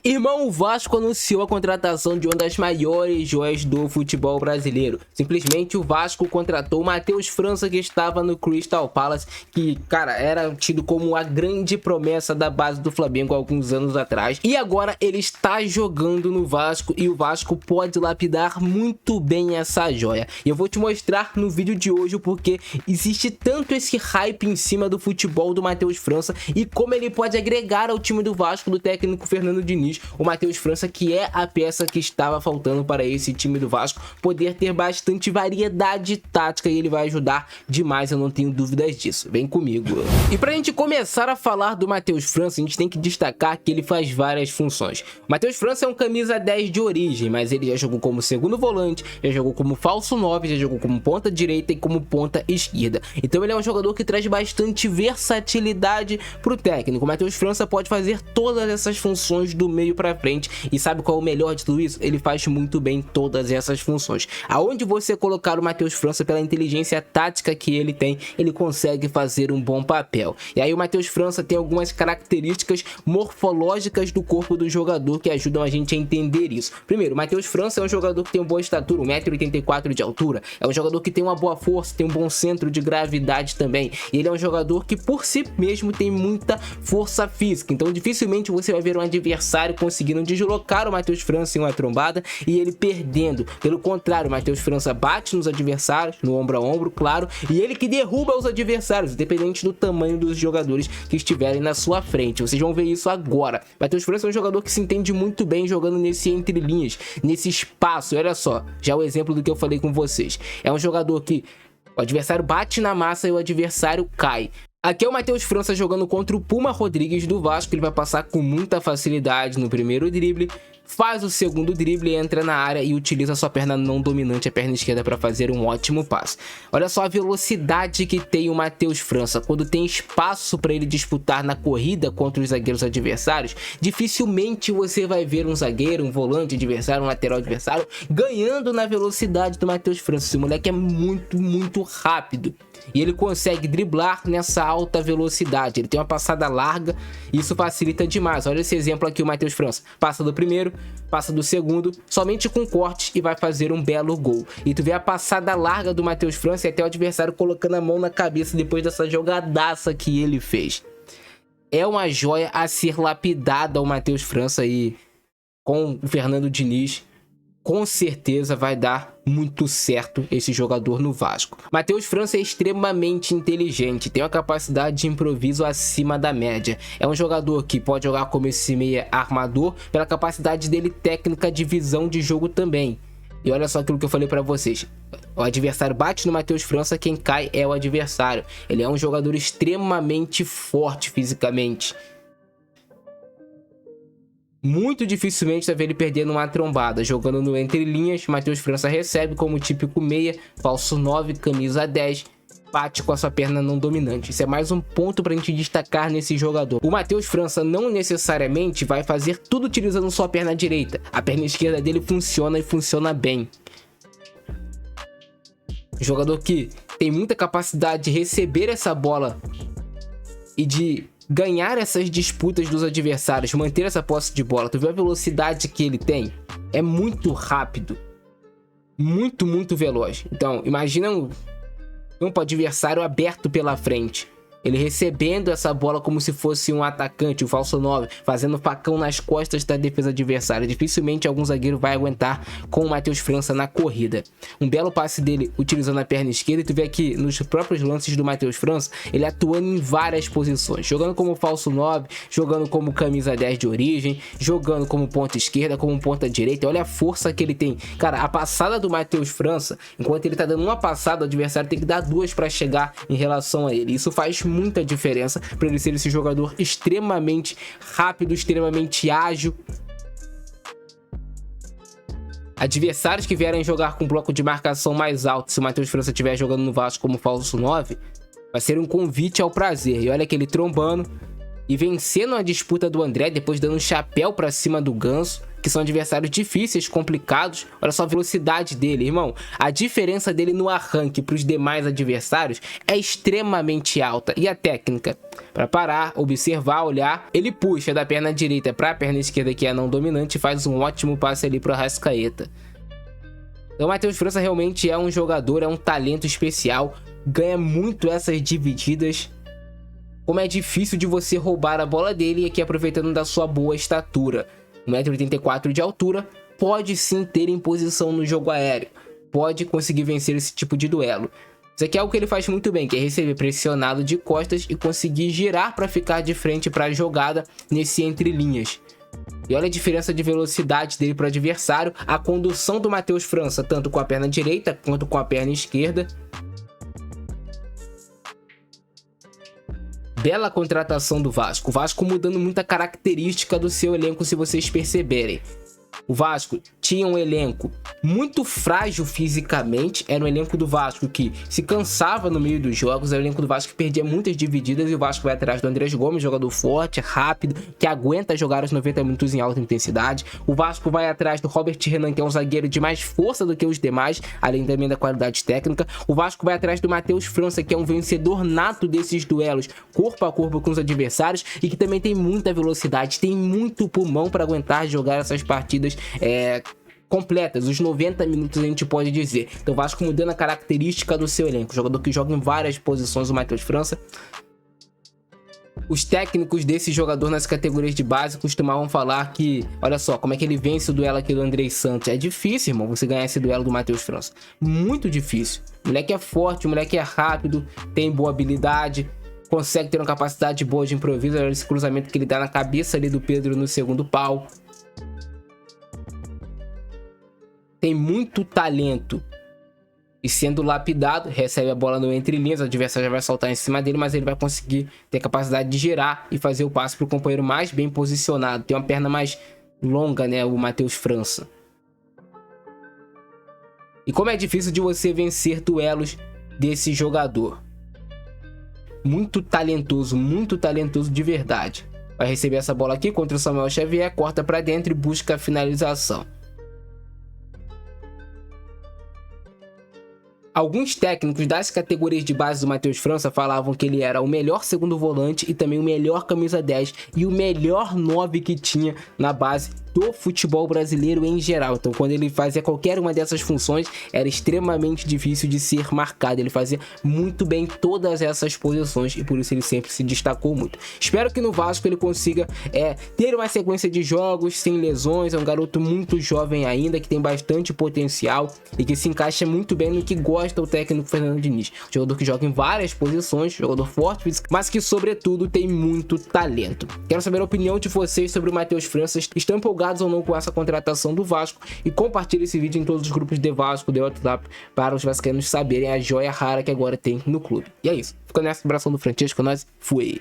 Irmão, o Vasco anunciou a contratação de uma das maiores joias do futebol brasileiro. Simplesmente o Vasco contratou o Matheus França, que estava no Crystal Palace, que, cara, era tido como a grande promessa da base do Flamengo há alguns anos atrás. E agora ele está jogando no Vasco e o Vasco pode lapidar muito bem essa joia. E eu vou te mostrar no vídeo de hoje o porquê existe tanto esse hype em cima do futebol do Matheus França e como ele pode agregar ao time do Vasco do técnico Fernando Diniz. O Matheus França, que é a peça que estava faltando para esse time do Vasco poder ter bastante variedade tática, e ele vai ajudar demais, eu não tenho dúvidas disso. Vem comigo. E pra gente começar a falar do Matheus França, a gente tem que destacar que ele faz várias funções. O Matheus França é um camisa 10 de origem, mas ele já jogou como segundo volante, já jogou como falso 9, já jogou como ponta direita e como ponta esquerda. Então ele é um jogador que traz bastante versatilidade pro técnico. O Matheus França pode fazer todas essas funções do meio pra frente, e sabe qual é o melhor de tudo isso? Ele faz muito bem todas essas funções. Aonde você colocar o Matheus França, pela inteligência tática que ele tem, ele consegue fazer um bom papel. E aí o Matheus França tem algumas características morfológicas do corpo do jogador que ajudam a gente a entender isso. Primeiro, o Matheus França é um jogador que tem uma boa estatura, 1,84 m de altura, é um jogador que tem uma boa força, tem um bom centro de gravidade também, e ele é um jogador que por si mesmo tem muita força física, então dificilmente você vai ver um adversário conseguindo deslocar o Matheus França em uma trombada e ele perdendo. Pelo contrário, o Matheus França bate nos adversários, no ombro a ombro, claro, e ele que derruba os adversários, independente do tamanho dos jogadores que estiverem na sua frente. Vocês vão ver isso agora. Matheus França é um jogador que se entende muito bem jogando nesse entre linhas, nesse espaço. Olha só, já o exemplo do que eu falei com vocês. É um jogador que o adversário bate na massa e o adversário cai. Aqui é o Matheus França jogando contra o Puma Rodrigues do Vasco. Ele vai passar com muita facilidade no primeiro drible, faz o segundo drible, entra na área e utiliza sua perna não dominante, a perna esquerda, para fazer um ótimo passe. Olha só a velocidade que tem o Matheus França. Quando tem espaço para ele disputar na corrida contra os zagueiros adversários, dificilmente você vai ver um zagueiro, um volante adversário, um lateral adversário ganhando na velocidade do Matheus França. Esse moleque é muito rápido e ele consegue driblar nessa alta velocidade. Ele tem uma passada larga e isso facilita demais. Olha esse exemplo aqui, o Matheus França passa do primeiro, passa do segundo, somente com cortes, e vai fazer um belo gol. E tu vê a passada larga do Matheus França e até o adversário colocando a mão na cabeça depois dessa jogadaça que ele fez. É uma joia a ser lapidada o Matheus França, e com o Fernando Diniz com certeza vai dar muito certo esse jogador no Vasco. Matheus França é extremamente inteligente, tem uma capacidade de improviso acima da média. É um jogador que pode jogar como esse meia armador pela capacidade dele técnica de visão de jogo também. E olha só aquilo que eu falei pra vocês. O adversário bate no Matheus França, quem cai é o adversário. Ele é um jogador extremamente forte fisicamente. Muito dificilmente vai ver ele perder numa trombada. Jogando no entre linhas, Matheus França recebe como típico meia, falso 9, camisa 10, bate com a sua perna não dominante. Isso é mais um ponto pra gente destacar nesse jogador. O Matheus França não necessariamente vai fazer tudo utilizando sua perna direita. A perna esquerda dele funciona e funciona bem. Jogador que tem muita capacidade de receber essa bola e de ganhar essas disputas dos adversários, manter essa posse de bola. Tu viu a velocidade que ele tem? É muito rápido, muito veloz. Então imagina um campo adversário aberto pela frente, ele recebendo essa bola como se fosse um atacante, o falso 9, fazendo facão nas costas da defesa adversária. Dificilmente algum zagueiro vai aguentar com o Matheus França na corrida. Um belo passe dele utilizando a perna esquerda, e tu vê aqui nos próprios lances do Matheus França, ele atuando em várias posições, jogando como falso 9, jogando como camisa 10 de origem, jogando como ponta esquerda, como ponta direita. Olha a força que ele tem. Cara, a passada do Matheus França, enquanto ele tá dando uma passada, o adversário tem que dar duas para chegar em relação a ele. Isso faz muita diferença para ele ser esse jogador extremamente rápido, extremamente ágil. Adversários que vierem jogar com bloco de marcação mais alto, se o Matheus França estiver jogando no Vasco como falso 9, vai ser um convite ao prazer. E olha que ele trombando e vencendo a disputa do André, depois dando um chapéu para cima do Ganso. que são adversários difíceis, complicados. Olha só a velocidade dele, irmão. A diferença dele no arranque para os demais adversários é extremamente alta. E a técnica? Para parar, observar, olhar, ele puxa da perna direita para a perna esquerda, que é a não dominante, e faz um ótimo passe ali para o Arrascaeta. Então o Matheus França realmente é um jogador, é um talento especial, ganha muito essas divididas. Como é difícil de você roubar a bola dele, e aqui aproveitando da sua boa estatura. 1,84 m de altura, pode sim ter imposição no jogo aéreo, pode conseguir vencer esse tipo de duelo. Isso aqui é algo que ele faz muito bem, que é receber pressionado de costas e conseguir girar para ficar de frente para a jogada nesse entre linhas. E olha a diferença de velocidade dele para o adversário, a condução do Matheus França, tanto com a perna direita quanto com a perna esquerda. Bela contratação do Vasco. O Vasco mudando muita característica do seu elenco, se vocês perceberem. O Vasco tinha um elenco muito frágil fisicamente, era um elenco do Vasco que se cansava no meio dos jogos, era um elenco do Vasco que perdia muitas divididas, e o Vasco vai atrás do Andrés Gomes, jogador forte, rápido, que aguenta jogar os 90 minutos em alta intensidade. O Vasco vai atrás do Robert Renan, que é um zagueiro de mais força do que os demais, além também da qualidade técnica. O Vasco vai atrás do Matheus França, que é um vencedor nato desses duelos corpo a corpo com os adversários, e que também tem muita velocidade, tem muito pulmão para aguentar jogar essas partidas completas, os 90 minutos a gente pode dizer. Então o Vasco mudando a característica do seu elenco, jogador que joga em várias posições, o Matheus França. Os técnicos desse jogador nas categorias de base costumavam falar que, olha só, como é que ele vence o duelo aqui do Andrés Santos. É difícil, irmão, você ganhar esse duelo do Matheus França. Muito difícil. O moleque é forte, o moleque é rápido, tem boa habilidade, consegue ter uma capacidade boa de improviso. Olha esse cruzamento que ele dá na cabeça ali do Pedro no segundo pau. Tem muito talento, e sendo lapidado, recebe a bola no entre linhas, o adversário já vai saltar em cima dele, mas ele vai conseguir ter capacidade de girar e fazer o passe para o companheiro mais bem posicionado. Tem uma perna mais longa, né, o Matheus França. E como é difícil de você vencer duelos desse jogador. Muito talentoso de verdade. Vai receber essa bola aqui contra o Samuel Xavier, corta para dentro e busca a finalização. Alguns técnicos das categorias de base do Matheus França falavam que ele era o melhor segundo volante e também o melhor camisa 10 e o melhor 9 que tinha na base do futebol brasileiro em geral. Então quando ele fazia qualquer uma dessas funções, era extremamente difícil de ser marcado. Ele fazia muito bem todas essas posições e por isso ele sempre se destacou muito. Espero que no Vasco ele consiga ter uma sequência de jogos sem lesões. É um garoto muito jovem ainda, que tem bastante potencial e que se encaixa muito bem no que gosta o técnico Fernando Diniz. Jogador que joga em várias posições, jogador forte, mas que sobretudo tem muito talento. Quero saber a opinião de vocês sobre o Matheus França. Estão empolgados ou não com essa contratação do Vasco? E compartilhe esse vídeo em todos os grupos de Vasco, de WhatsApp, para os vascaínos saberem a joia rara que agora tem no clube. E é isso. Fica nessa, abração do Francesco, nós fui!